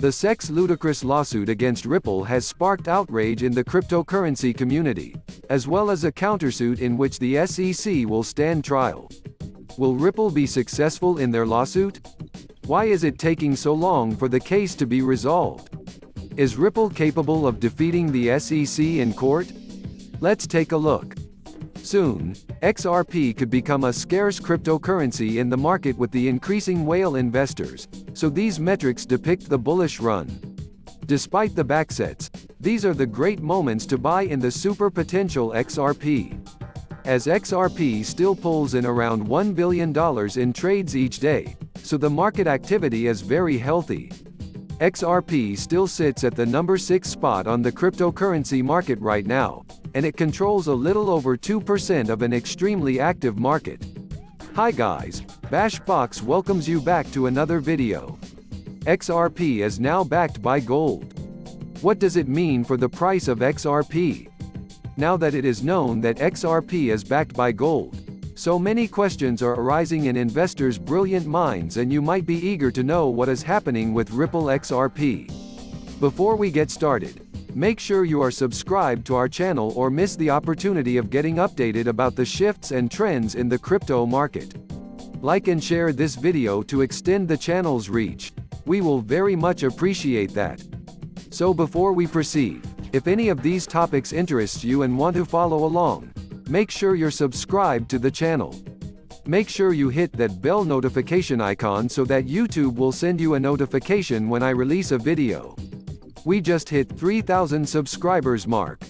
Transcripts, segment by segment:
The SEC's ludicrous lawsuit against Ripple has sparked outrage in the cryptocurrency community, as well as a countersuit in which the SEC will stand trial. Will Ripple be successful in their lawsuit? Why is it taking so long for the case to be resolved? Is Ripple capable of defeating the SEC in court? Let's take a look. Soon, XRP could become a scarce cryptocurrency in the market with the increasing whale investors, so these metrics depict the bullish run. Despite the backsets, these are the great moments to buy in the super potential XRP. As XRP still pulls in around $1 billion in trades each day, so the market activity is very healthy. XRP still sits at the number 6 spot on the cryptocurrency market right now, and it controls a little over 2% of an extremely active market. Hi guys, Bashbox welcomes you back to another video. XRP is now backed by gold. What does it mean for the price of XRP? Now that it is known that XRP is backed by gold, so many questions are arising in investors' brilliant minds, and you might be eager to know what is happening with Ripple XRP. Before we get started, make sure you are subscribed to our channel or miss the opportunity of getting updated about the shifts and trends in the crypto market. Like and share this video to extend the channel's reach. We will very much appreciate that. So before we proceed, if any of these topics interests you and want to follow along, make sure you're subscribed to the channel. Make sure you hit that bell notification icon so that YouTube will send you a notification when I release a video. We just hit 3,000 subscribers mark.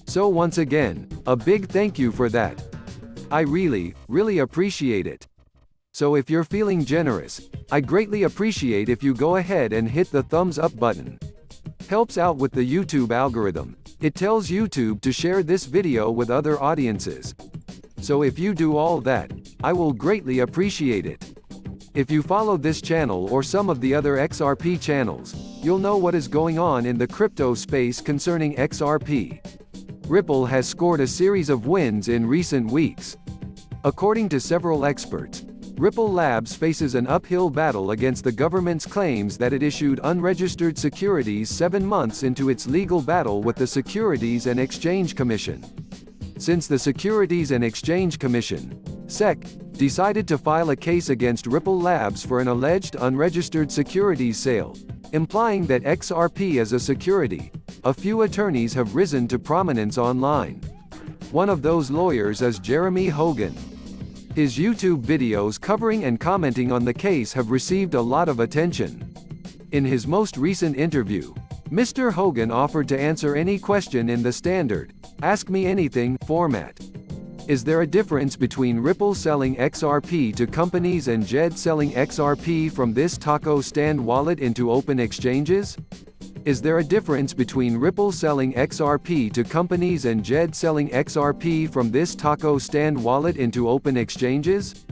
So once again, a big thank you for that. I really appreciate it. So if you're feeling generous, I greatly appreciate if you go ahead and hit the thumbs up button. Helps out with the YouTube algorithm. It tells YouTube to share this video with other audiences. So if you do all that, I will greatly appreciate it. If you follow this channel or some of the other XRP channels, you'll know what is going on in the crypto space concerning XRP. Ripple has scored a series of wins in recent weeks. According to several experts, Ripple Labs faces an uphill battle against the government's claims that it issued unregistered securities 7 months into its legal battle with the Securities and Exchange Commission. Since the Securities and Exchange Commission, SEC, decided to file a case against Ripple Labs for an alleged unregistered securities sale, implying that XRP is a security, a few attorneys have risen to prominence online. One of those lawyers is Jeremy Hogan. His YouTube videos covering and commenting on the case have received a lot of attention. In his most recent interview, Mr. Hogan offered to answer any question in the standard "Ask Me Anything" format. Is there a difference between Ripple selling XRP to companies and JED selling XRP from this taco stand wallet into open exchanges? Is there a difference between Ripple selling XRP to companies and JED selling XRP from this taco stand wallet into open exchanges?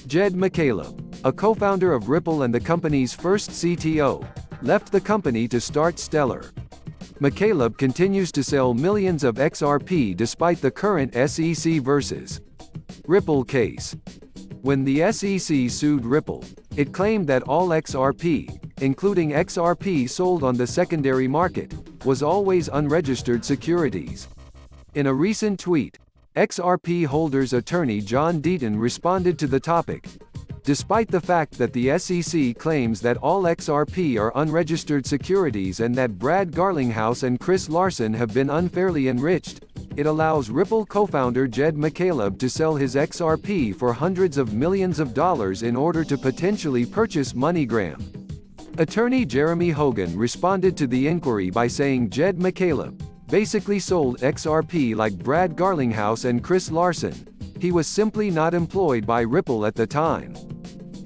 Jed McCaleb, a co-founder of Ripple and the company's first CTO, left the company to start Stellar. McCaleb continues to sell millions of XRP despite the current SEC Vs. Ripple case. When the SEC sued Ripple, it claimed that all XRP, including XRP sold on the secondary market, was always unregistered securities. In a recent tweet, XRP holders' attorney John Deaton responded to the topic. Despite the fact that the SEC claims that all XRP are unregistered securities and that Brad Garlinghouse and Chris Larson have been unfairly enriched, it allows Ripple co-founder Jed McCaleb to sell his XRP for hundreds of millions of dollars in order to potentially purchase MoneyGram. Attorney Jeremy Hogan responded to the inquiry by saying Jed McCaleb basically sold XRP like Brad Garlinghouse and Chris Larson. He was simply not employed by Ripple at the time.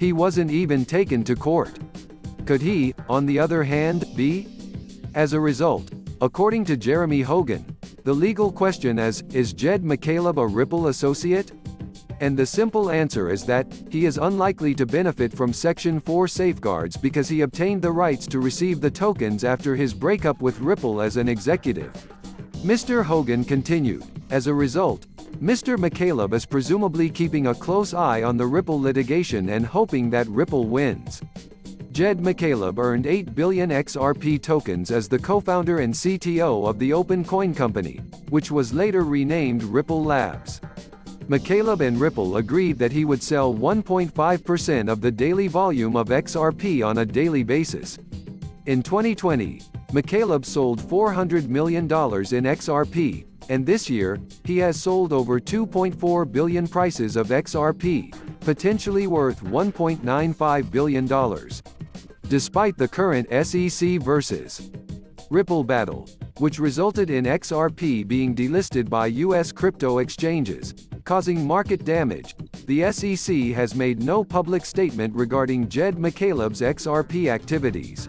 He wasn't even taken to court. Could he, on the other hand, be? As a result, according to Jeremy Hogan, the legal question is Jed McCaleb a Ripple associate? And the simple answer is that he is unlikely to benefit from Section 4 safeguards because he obtained the rights to receive the tokens after his breakup with Ripple as an executive. Mr. Hogan continued, as a result, Mr. McCaleb is presumably keeping a close eye on the Ripple litigation and hoping that Ripple wins. Jed McCaleb earned 8 billion XRP tokens as the co-founder and CTO of the Open Coin Company, which was later renamed Ripple Labs. McCaleb and Ripple agreed that he would sell 1.5% of the daily volume of XRP on a daily basis. In 2020, McCaleb sold $400 million in XRP, and this year, he has sold over 2.4 billion prices of XRP, potentially worth $1.95 billion. Despite the current SEC vs. Ripple battle, which resulted in XRP being delisted by U.S. crypto exchanges, causing market damage, the SEC has made no public statement regarding Jed McCaleb's XRP activities.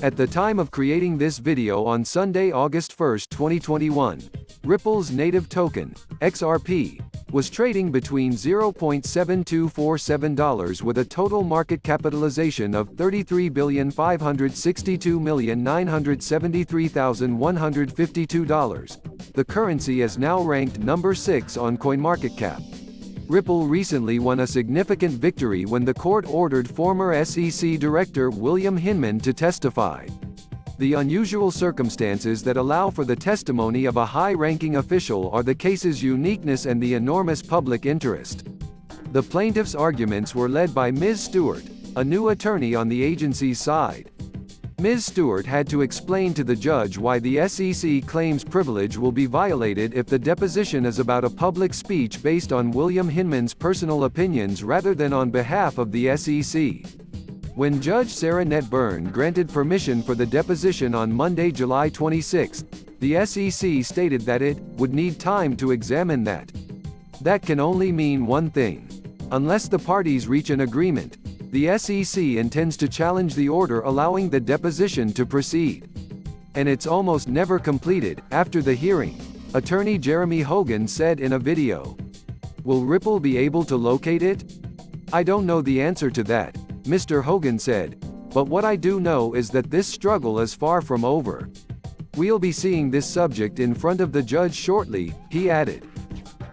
At the time of creating this video on Sunday, August 1, 2021, Ripple's native token, XRP, was trading between $0.7247 with a total market capitalization of $33,562,973,152. The currency is now ranked number 6 on CoinMarketCap. Ripple recently won a significant victory when the court ordered former SEC Director William Hinman to testify. The unusual circumstances that allow for the testimony of a high-ranking official are the case's uniqueness and the enormous public interest. The plaintiff's arguments were led by Ms. Stewart, a new attorney on the agency's side. Ms. Stewart had to explain to the judge why the SEC claims privilege will be violated if the deposition is about a public speech based on William Hinman's personal opinions rather than on behalf of the SEC. When Judge Sarah Net Byrne granted permission for the deposition on Monday, July 26, the SEC stated that it would need time to examine that. That can only mean one thing. Unless the parties reach an agreement, the SEC intends to challenge the order allowing the deposition to proceed. And it's almost never completed. After the hearing, attorney Jeremy Hogan said in a video, "Will Ripple be able to locate it? I don't know the answer to that," Mr. Hogan said, "but what I do know is that this struggle is far from over. We'll be seeing this subject in front of the judge shortly," he added.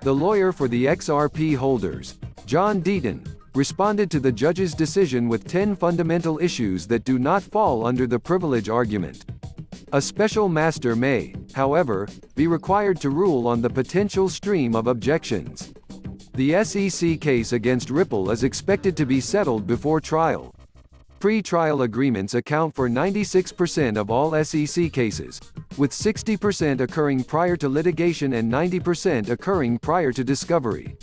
The lawyer for the XRP holders, John Deaton, responded to the judge's decision with 10 fundamental issues that do not fall under the privilege argument. A special master may, however, be required to rule on the potential stream of objections. The SEC case against Ripple is expected to be settled before trial. Pre-trial agreements account for 96% of all SEC cases, with 60% occurring prior to litigation and 90% occurring prior to discovery.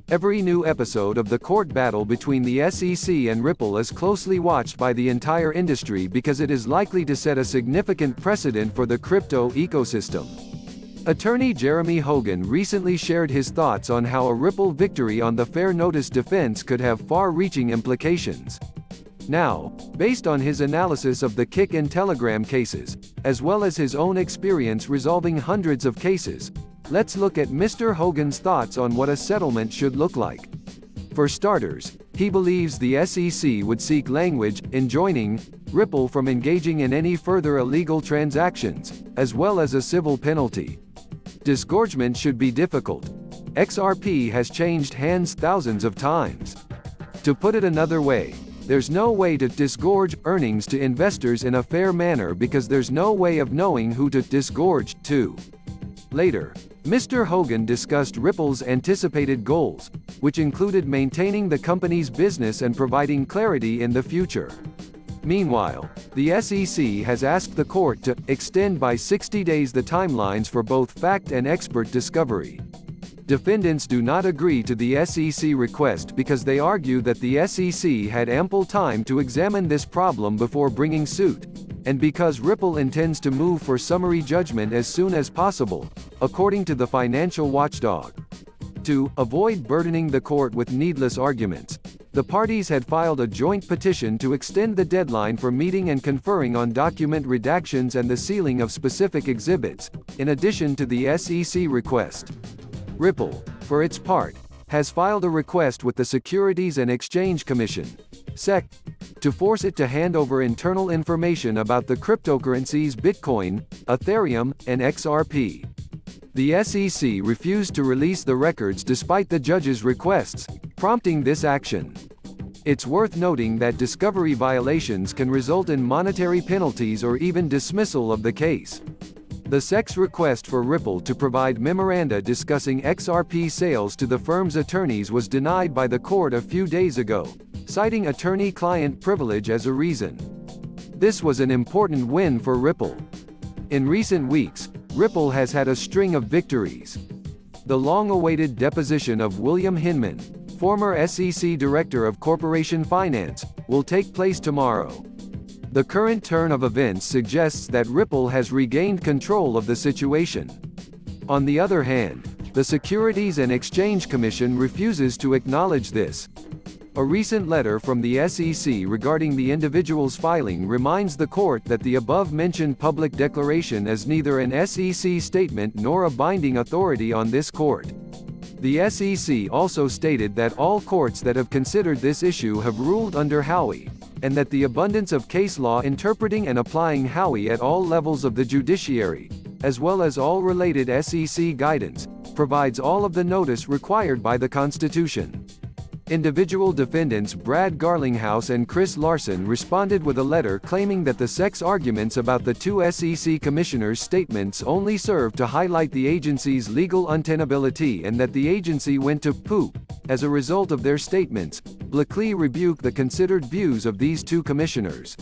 Every new episode of the court battle between the SEC and Ripple is closely watched by the entire industry because it is likely to set a significant precedent for the crypto ecosystem. Attorney Jeremy Hogan recently shared his thoughts on how a Ripple victory on the fair notice defense could have far-reaching implications. Now, based on his analysis of the Kik and Telegram cases, as well as his own experience resolving hundreds of cases, let's look at Mr. Hogan's thoughts on what a settlement should look like. For starters, he believes the SEC would seek language enjoining Ripple from engaging in any further illegal transactions, as well as a civil penalty. Disgorgement should be difficult. XRP has changed hands thousands of times. To put it another way, there's no way to disgorge earnings to investors in a fair manner because there's no way of knowing who to disgorge to. Later, Mr. Hogan discussed Ripple's anticipated goals, which included maintaining the company's business and providing clarity in the future. Meanwhile, the SEC has asked the court to extend by 60 days the timelines for both fact and expert discovery. Defendants do not agree to the SEC request because they argue that the SEC had ample time to examine this problem before bringing suit, and because Ripple intends to move for summary judgment as soon as possible, according to the financial watchdog. To avoid burdening the court with needless arguments, the parties had filed a joint petition to extend the deadline for meeting and conferring on document redactions and the sealing of specific exhibits, in addition to the SEC request. Ripple, for its part, has filed a request with the Securities and Exchange Commission, SEC, to force it to hand over internal information about the cryptocurrencies Bitcoin, Ethereum, and XRP. The SEC refused to release the records despite the judge's requests, prompting this action. It's worth noting that discovery violations can result in monetary penalties or even dismissal of the case. The SEC's request for Ripple to provide memoranda discussing XRP sales to the firm's attorneys was denied by the court a few days ago, citing attorney-client privilege as a reason. This was an important win for Ripple. In recent weeks, Ripple has had a string of victories. The long-awaited deposition of William Hinman, former SEC Director of Corporation Finance, will take place tomorrow. The current turn of events suggests that Ripple has regained control of the situation. On the other hand, the Securities and Exchange Commission refuses to acknowledge this. A recent letter from the SEC regarding the individual's filing reminds the court that the above-mentioned public declaration is neither an SEC statement nor a binding authority on this court. The SEC also stated that all courts that have considered this issue have ruled under Howey, and that the abundance of case law interpreting and applying Howey at all levels of the judiciary, as well as all related SEC guidance, provides all of the notice required by the Constitution. Individual defendants Brad Garlinghouse and Chris Larson responded with a letter claiming that the SEC's arguments about the two SEC commissioners' statements only served to highlight the agency's legal untenability and that the agency went to poop as a result of their statements. Blakely rebuked the considered views of these two commissioners.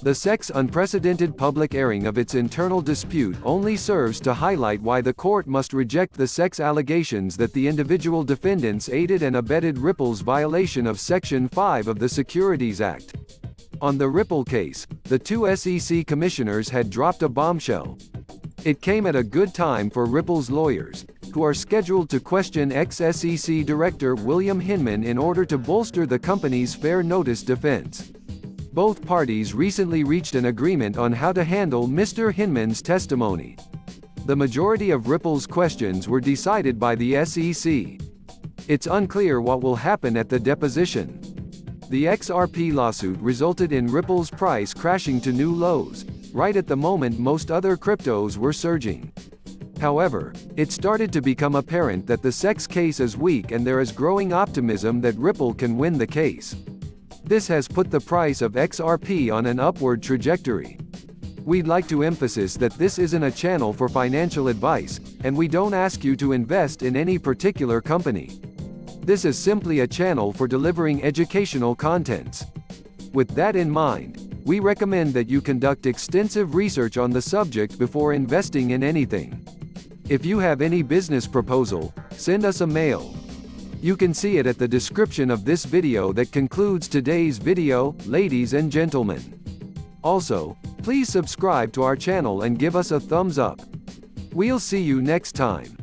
The SEC's unprecedented public airing of its internal dispute only serves to highlight why the court must reject the SEC's allegations that the individual defendants aided and abetted Ripple's violation of Section 5 of the Securities Act. On the Ripple case, the two SEC commissioners had dropped a bombshell. It came at a good time for Ripple's lawyers, who are scheduled to question ex-SEC Director William Hinman in order to bolster the company's fair notice defense. Both parties recently reached an agreement on how to handle Mr. Hinman's testimony. The majority of Ripple's questions were decided by the SEC. It's unclear what will happen at the deposition. The XRP lawsuit resulted in Ripple's price crashing to new lows, right at the moment most other cryptos were surging. However, it started to become apparent that the SEC's case is weak and there is growing optimism that Ripple can win the case. This has put the price of XRP on an upward trajectory. We'd like to emphasize that this isn't a channel for financial advice, and we don't ask you to invest in any particular company. This is simply a channel for delivering educational contents. With that in mind, we recommend that you conduct extensive research on the subject before investing in anything. If you have any business proposal, send us a mail. You can see it at the description of this video that concludes today's video, ladies and gentlemen. Also, please subscribe to our channel and give us a thumbs up. We'll see you next time.